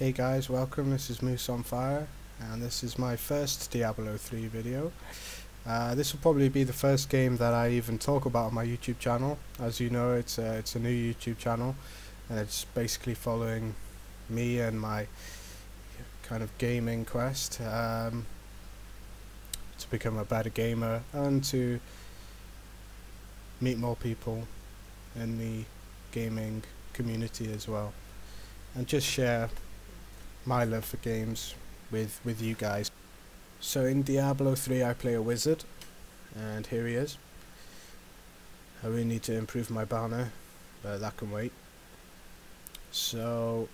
Hey guys, welcome. This is Moose on Fire, and this is my first Diablo 3 video. This will probably be the first game that I even talk about on my YouTube channel. As you know, it's a new YouTube channel, and it's basically following me and my kind of gaming quest to become a better gamer and to meet more people in the gaming community as well, and just share my love for games with you guys. So in Diablo 3 I play a wizard, and here he is. I really need to improve my banner, but that can wait. So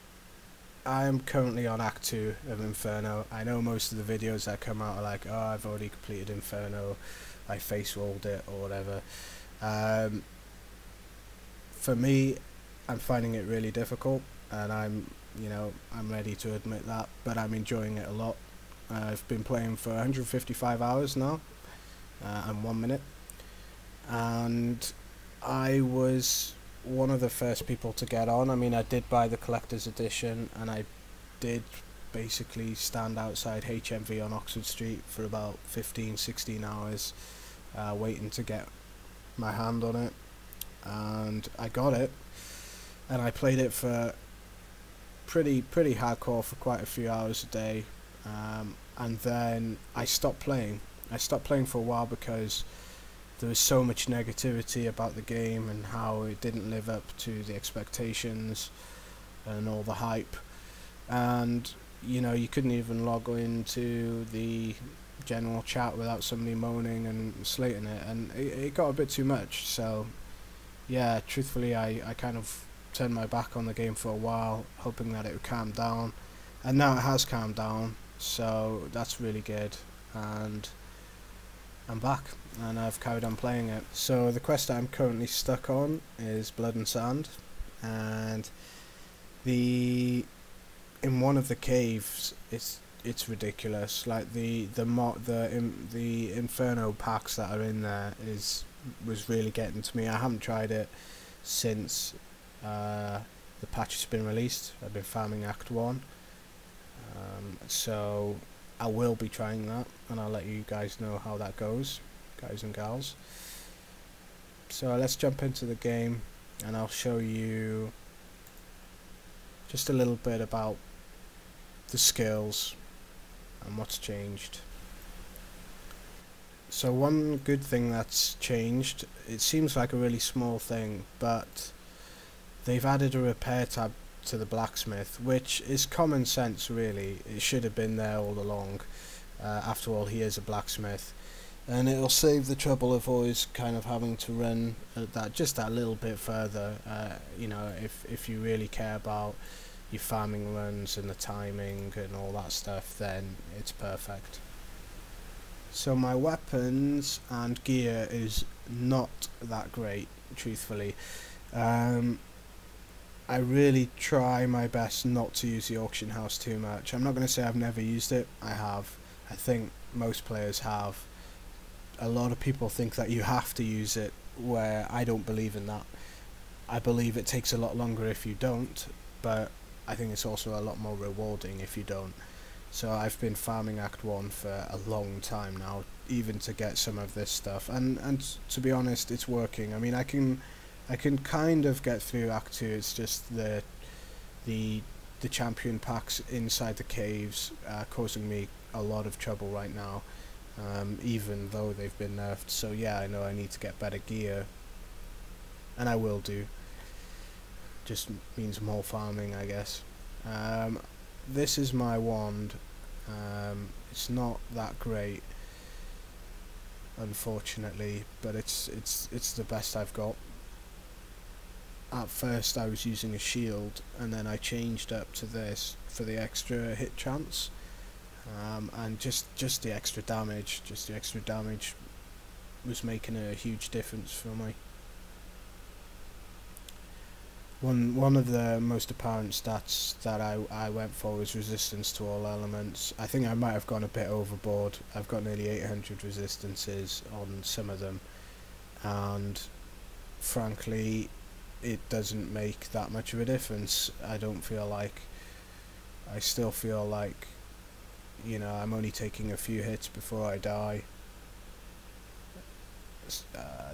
I'm currently on Act 2 of Inferno. I know most of the videos that come out are like, oh, I've already completed Inferno, I face rolled it or whatever. For me, I'm finding it really difficult, and I'm ready to admit that, but I'm enjoying it a lot. I've been playing for 155 hours now, and 1 minute, and I was one of the first people to get on. I mean, I did buy the collector's edition, and I did basically stand outside HMV on Oxford Street for about 15-16 hours, waiting to get my hand on it, and I got it, and I played it for pretty hardcore for quite a few hours a day, and then I stopped playing. I stopped playing for a while because there was so much negativity about the game and how it didn't live up to the expectations and all the hype, and you couldn't even log into the general chat without somebody moaning and slating it, and it got a bit too much. So yeah, truthfully, I kind of turned my back on the game for a while, hoping that it would calm down, and now it has calmed down, so that's really good, and I'm back and I've carried on playing it. So the quest that I'm currently stuck on is Blood and Sand, and in one of the caves it's ridiculous. Like the Inferno packs that are in there was really getting to me. I haven't tried it since the patch has been released. I've been farming Act 1, so I will be trying that, and I'll let you guys know how that goes, guys and gals. So let's jump into the game, and I'll show you just a little bit about the skills and what's changed. So one good thing that's changed, it seems like a really small thing, but they've added a repair tab to the blacksmith, which is common sense really. It should have been there all along. After all, he is a blacksmith, and it'll save the trouble of always kind of having to run just that little bit further. If you really care about your farming runs and the timing and all that stuff, then it's perfect. So my weapons and gear is not that great, truthfully. I really try my best not to use the auction house too much. I'm not going to say I've never used it. I have. I think most players have. A lot of people think that you have to use it, where I don't believe in that. I believe it takes a lot longer if you don't, but I think it's also a lot more rewarding if you don't. So I've been farming Act 1 for a long time now, even to get some of this stuff, and to be honest, it's working. I mean, I can kind of get through Act 2. It's just the champion packs inside the caves causing me a lot of trouble right now, even though they've been nerfed. So yeah, I know I need to get better gear, and I will do. Just means more farming, I guess. This is my wand. It's not that great, unfortunately, but it's the best I've got. At first I was using a shield, and then I changed up to this for the extra hit chance, and just the extra damage. Was making a huge difference for me. One of the most apparent stats that I went for was resistance to all elements. I think I might have gone a bit overboard. I've got nearly 800 resistances on some of them, and frankly it doesn't make that much of a difference. I don't feel like I still feel like, you know, I'm only taking a few hits before I die.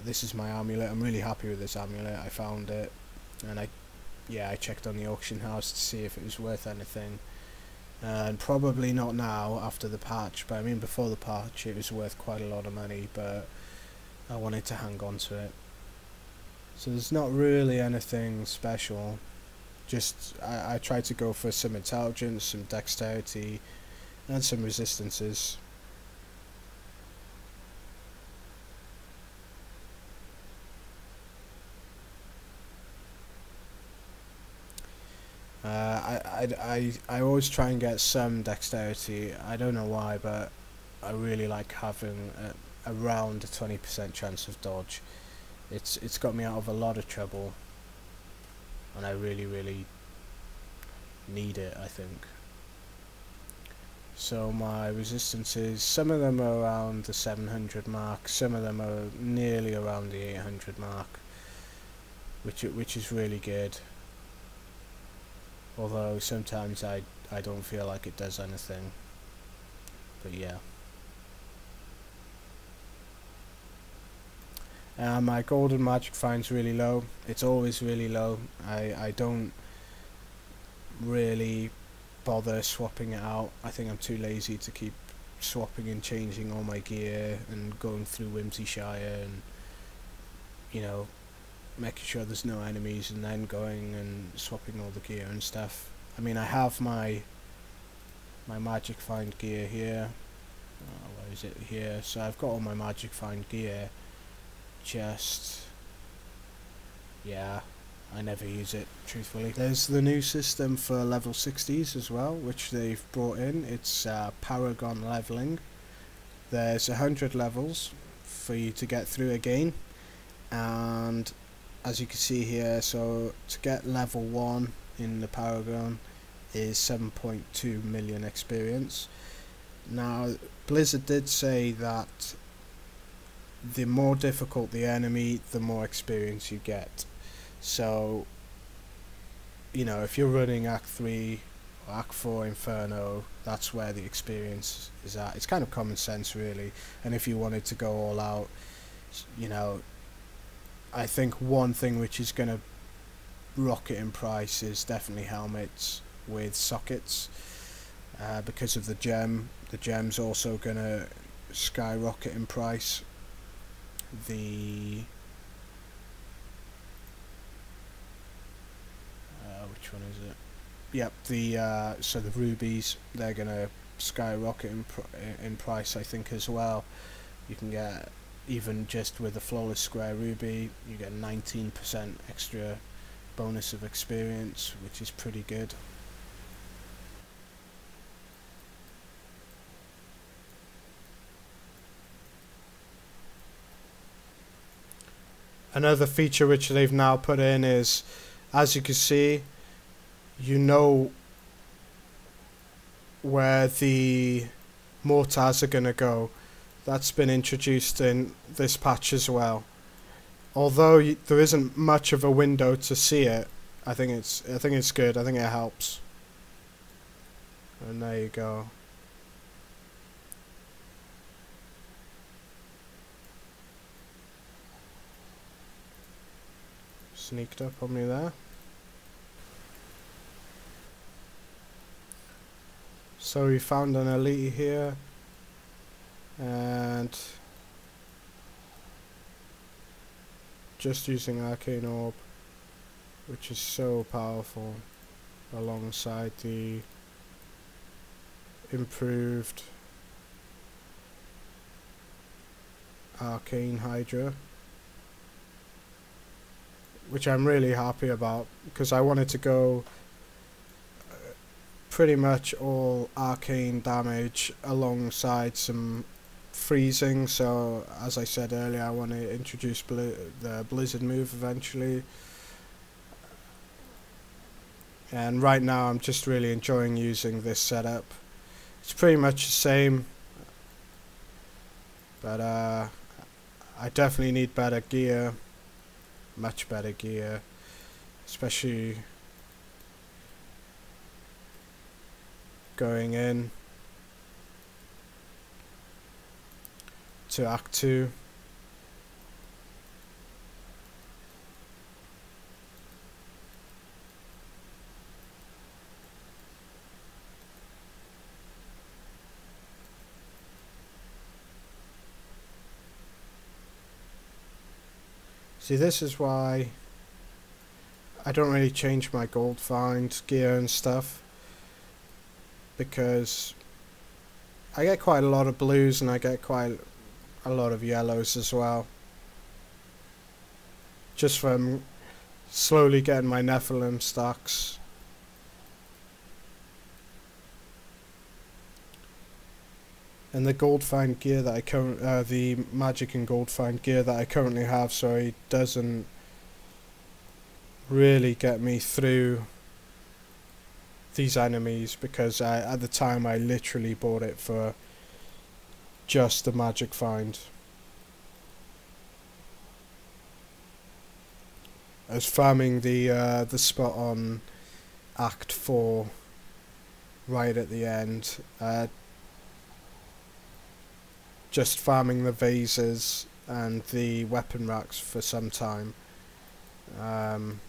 This is my amulet. I'm really happy with this amulet. I found it, and I checked on the auction house to see if it was worth anything, and probably not now after the patch, but I mean before the patch it was worth quite a lot of money, but I wanted to hang on to it. So there's not really anything special, just I tried to go for some intelligence, some dexterity, and some resistances. I always try and get some dexterity. I don't know why, but I really like having around a 20% chance of dodge. It's got me out of a lot of trouble, and I really need it, I think. So my resistances, some of them are around the 700 mark, some of them are nearly around the 800 mark, which is really good. Although sometimes I don't feel like it does anything. But yeah. My golden magic find's really low. It's always really low. I don't really bother swapping it out. I think I'm too lazy to keep swapping and changing all my gear and going through Whimsyshire and, you know, making sure there's no enemies and then going and swapping all the gear and stuff. I mean, I have my magic find gear here. Where is it? Here. So I've got all my magic find gear. Just, yeah, I never use it, truthfully. There's the new system for level 60s as well, which they've brought in. It's Paragon leveling. There's 100 levels for you to get through a game, and as you can see here, so to get level 1 in the Paragon is 7.2 million experience. Now, Blizzard did say that the more difficult the enemy, the more experience you get. So, you know, if you're running Act 3 or Act 4 Inferno, that's where the experience is at. It's kind of common sense, really. And if you wanted to go all out, you know, I think one thing which is going to rocket in price is definitely helmets with sockets, because of the gem. The gem's also going to skyrocket in price. The which one is it? Yep, the so the rubies, they're going to skyrocket in price, I think, as well. You can get, even just with a flawless square ruby, you get 19% extra bonus of experience, which is pretty good. Another feature which they've now put in is, as you can see, you know where the mortars are going to go. That's been introduced in this patch as well. Although there isn't much of a window to see it, I think it's good. I think it helps. And there you go. Sneaked up on me there. So we found an elite here, and just using Arcane Orb, which is so powerful, alongside the improved Arcane Hydra, which I'm really happy about, because I wanted to go pretty much all arcane damage alongside some freezing. So as I said earlier, I want to introduce the Blizzard move eventually, and right now I'm just really enjoying using this setup. It's pretty much the same, but I definitely need better gear, much better gear, especially going in to Act 2. See, this is why I don't really change my gold find gear and stuff, because I get quite a lot of blues and I get quite a lot of yellows as well, just from slowly getting my Nephilim stacks. And the gold find gear that I the magic and gold find gear that I currently have, sorry, doesn't really get me through these enemies, because at the time I literally bought it for just the magic find. I was farming the spot on Act 4 right at the end, just farming the vases and the weapon racks for some time, and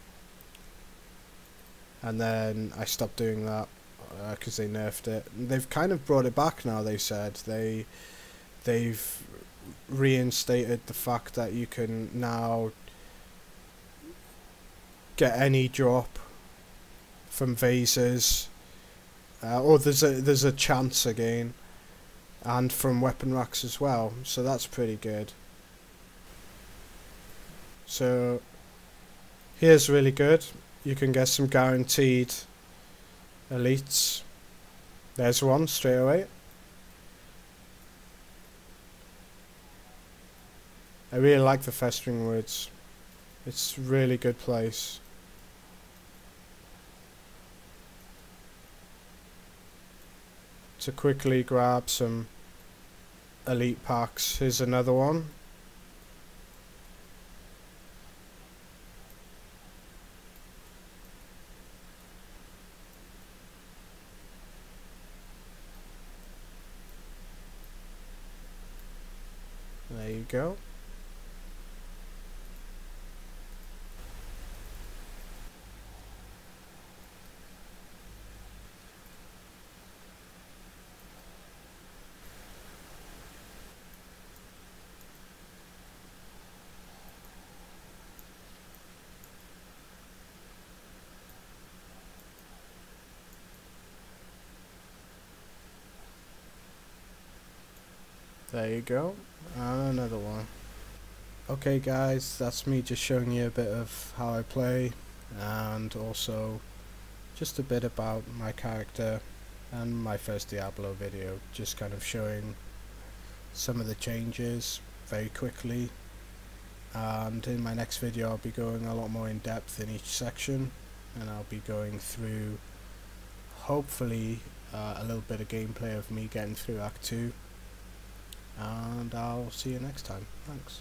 then I stopped doing that because they nerfed it. They've kind of brought it back now. They said they've reinstated the fact that you can now get any drop from vases, or there's a chance again, and from weapon racks as well, so that's pretty good. So here's really good. You can get some guaranteed elites. There's one straight away. I really like the Festering Woods. It's a really good place. To quickly grab some elite packs. Here's another one. There you go. There you go. And another one. Okay guys, that's me just showing you a bit of how I play, and also just a bit about my character and my first Diablo video, just kind of showing some of the changes very quickly. And in my next video I'll be going a lot more in depth in each section, and I'll be going through hopefully a little bit of gameplay of me getting through Act 2. And I'll see you next time. Thanks.